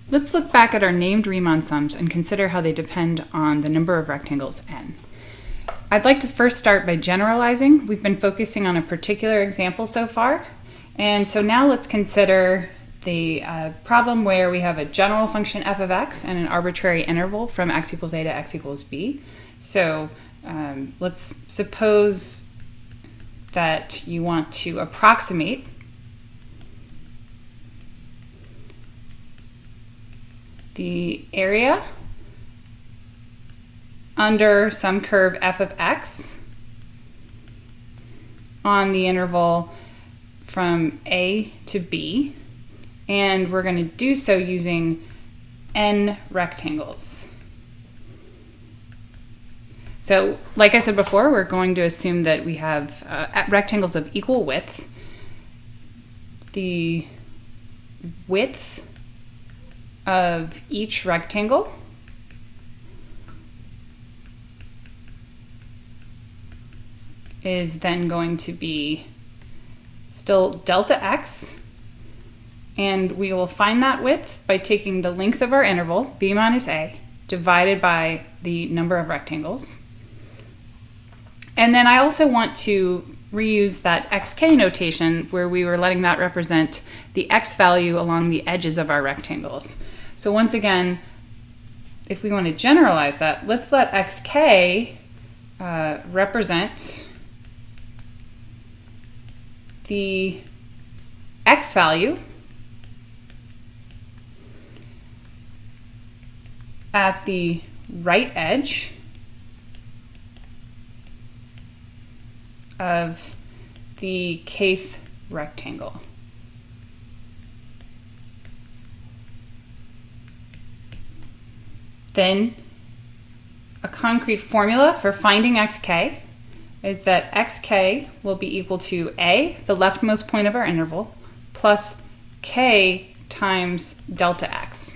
Let's look back at our named Riemann sums and consider how they depend on the number of rectangles n. I'd like to first start by generalizing. We've been focusing on a particular example so far, and so now let's consider the problem where we have a general function f of x and an arbitrary interval from x equals a to x equals b. So let's suppose that you want to approximate the area under some curve f of x on the interval from a to b, and we're going to do so using n rectangles. So like I said before, we're going to assume that we have rectangles of equal width. The width of each rectangle is then going to be still delta x, and we will find that width by taking the length of our interval, b minus a, divided by the number of rectangles. And then I also want to reuse that xk notation where we were letting that represent the x value along the edges of our rectangles. So once again, if we want to generalize that, let's let xk represent the x value at the right edge of the kth rectangle. Then a concrete formula for finding xk is that xk will be equal to a, the leftmost point of our interval, plus k times delta x.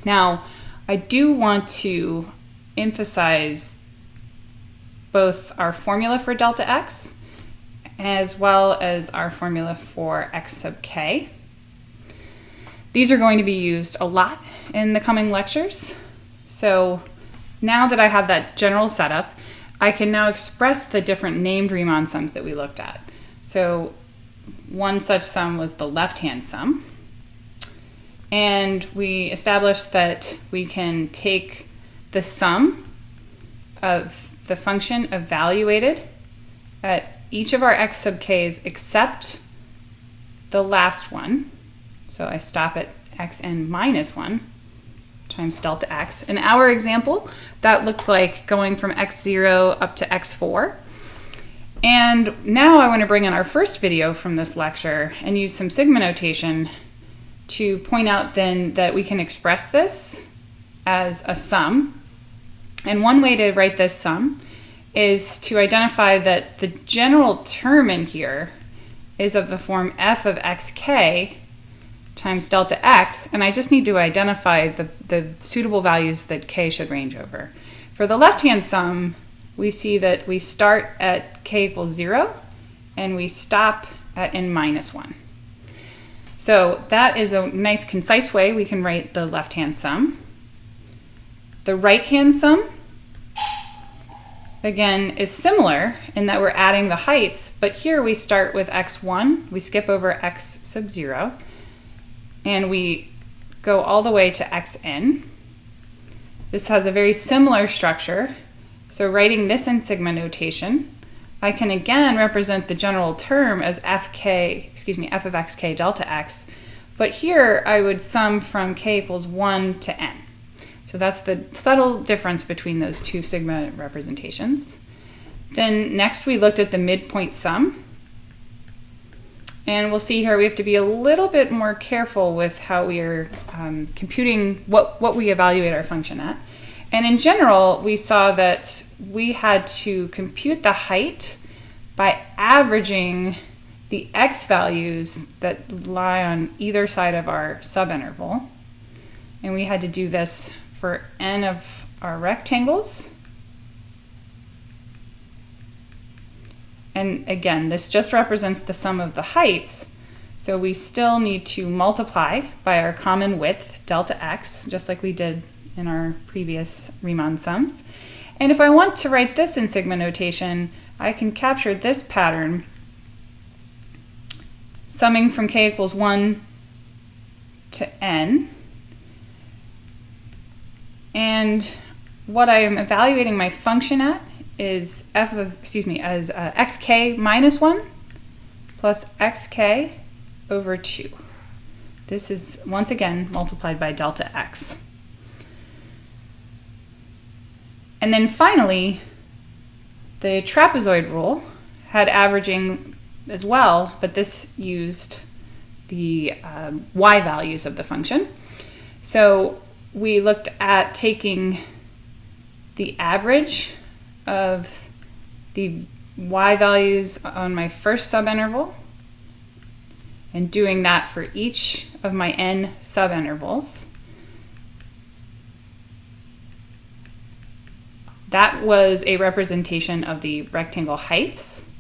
Now, I do want to emphasize both our formula for delta x as well as our formula for x sub k. These are going to be used a lot in the coming lectures. So now that I have that general setup, I can now express the different named Riemann sums that we looked at. So one such sum was the left-hand sum. And we established that we can take the sum of the function evaluated at each of our x sub k's except the last one. So I stop at xn minus 1 times delta x. In our example, that looked like going from x0 up to x4. And now I want to bring in our first video from this lecture and use some sigma notation to point out then that we can express this as a sum. And one way to write this sum is to identify that the general term in here is of the form f of xk times delta x, and I just need to identify the suitable values that k should range over. For the left-hand sum, we see that we start at k equals 0 and we stop at n minus 1. So that is a nice concise way we can write the left-hand sum. The right-hand sum, again, is similar in that we're adding the heights, but here we start with x1, we skip over x sub 0, and we go all the way to xn. This has a very similar structure. So writing this in sigma notation, I can again represent the general term as f of xk delta x, but here I would sum from k equals 1 to n. So that's the subtle difference between those two sigma representations. Then next we looked at the midpoint sum. And we'll see here we have to be a little bit more careful with how we are computing what we evaluate our function at. And in general, we saw that we had to compute the height by averaging the x values that lie on either side of our subinterval. And we had to do this for n of our rectangles. And again, this just represents the sum of the heights. So we still need to multiply by our common width, delta x, just like we did in our previous Riemann sums. And if I want to write this in sigma notation, I can capture this pattern, summing from k equals 1 to n. And what I am evaluating my function at is xk minus 1 plus xk over 2. This is once again multiplied by delta x. And then finally, the trapezoid rule had averaging as well, but this used the y values of the function. So we looked at taking the average of the y values on my first subinterval and doing that for each of my n subintervals. That was a representation of the rectangle heights.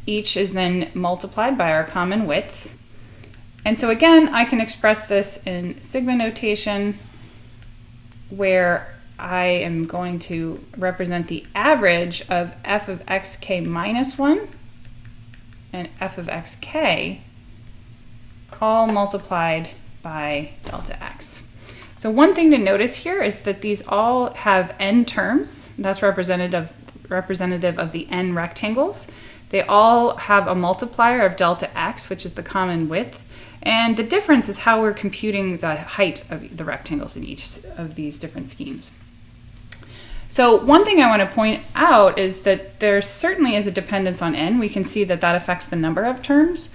Each is then multiplied by our common width. And so again, I can express this in sigma notation, where I am going to represent the average of f of xk minus 1 and f of xk, all multiplied by delta x. So one thing to notice here is that these all have n terms. That's representative of the n rectangles. They all have a multiplier of delta x, which is the common width. And the difference is how we're computing the height of the rectangles in each of these different schemes. So one thing I want to point out is that there certainly is a dependence on n. We can see that that affects the number of terms.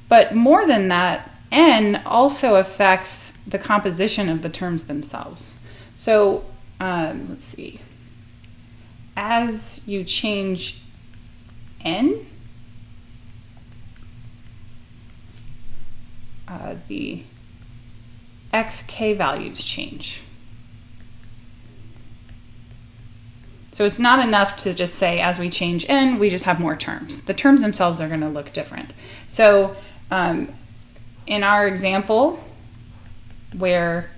But more than that, n also affects the composition of the terms themselves. So let's see. As you change n, the xk values change. So it's not enough to just say as we change n, we just have more terms. The terms themselves are going to look different. So in our example, where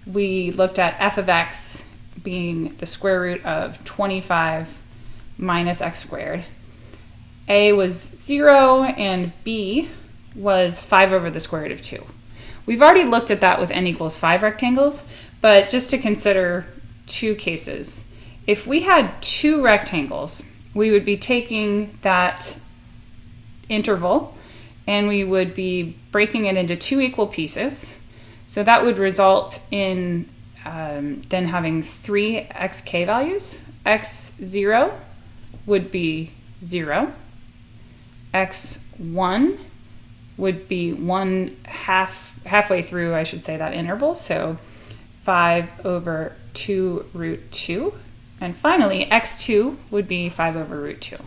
we looked at f of x being the square root of 25 minus x squared, a was 0 and b was 5 over the square root of 2. We've already looked at that with n equals 5 rectangles, but just to consider two cases. If we had two rectangles, we would be taking that interval and we would be breaking it into two equal pieces. So that would result in then having three xk values. x0 would be 0. x1 would be halfway through, I should say, that interval. So 5 over 2 root 2. And finally, x2 would be 5 over root 2.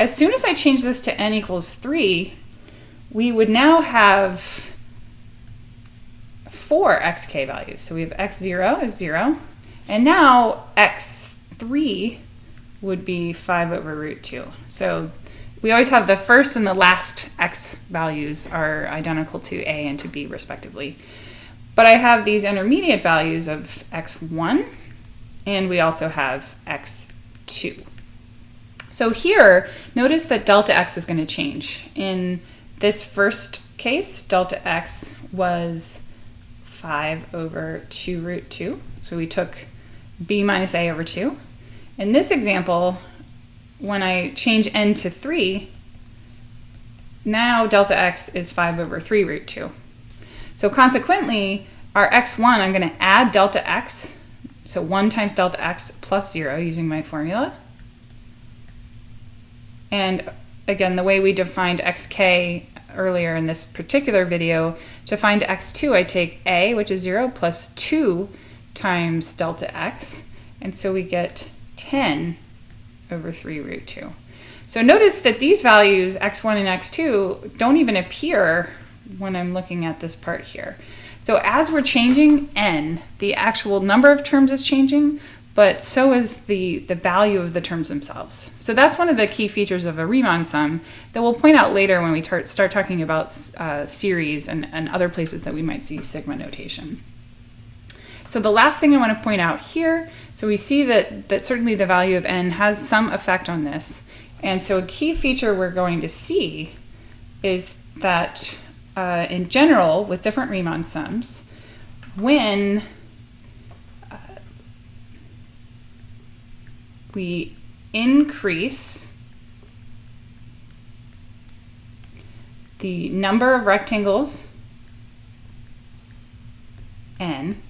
As soon as I change this to n equals 3, we would now have 4 xk values. So we have x0 is 0, and now x3 would be 5 over root 2. So we always have the first and the last x values are identical to a and to b respectively. But I have these intermediate values of x1, and we also have x2. So here, notice that delta x is going to change. In this first case, delta x was 5 over 2 root 2. So we took b minus a over 2. In this example, when I change n to 3, now delta x is 5 over 3 root 2. So consequently, our x1, I'm going to add delta x. So 1 times delta x plus 0 using my formula. And again, the way we defined xk earlier in this particular video, to find x2, I take a, which is 0, plus 2 times delta x. And so we get 10 over 3 root 2. So notice that these values, x1 and x2, don't even appear when I'm looking at this part here. So as we're changing n, the actual number of terms is changing, but so is the value of the terms themselves. So that's one of the key features of a Riemann sum that we'll point out later when we start talking about series and other places that we might see sigma notation. So the last thing I want to point out here, so we see that certainly the value of n has some effect on this. And so a key feature we're going to see is that in general, with different Riemann sums, when we increase the number of rectangles n,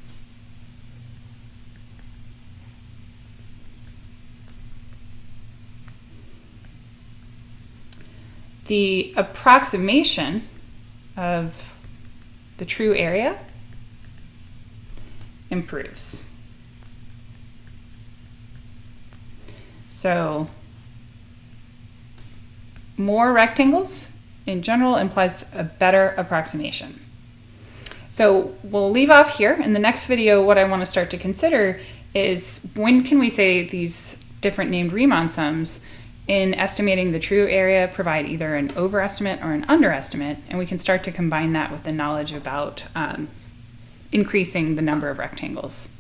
the approximation of the true area improves. So more rectangles in general implies a better approximation. So we'll leave off here. In the next video, what I want to start to consider is when can we say these different named Riemann sums in estimating the true area provide either an overestimate or an underestimate, and we can start to combine that with the knowledge about increasing the number of rectangles.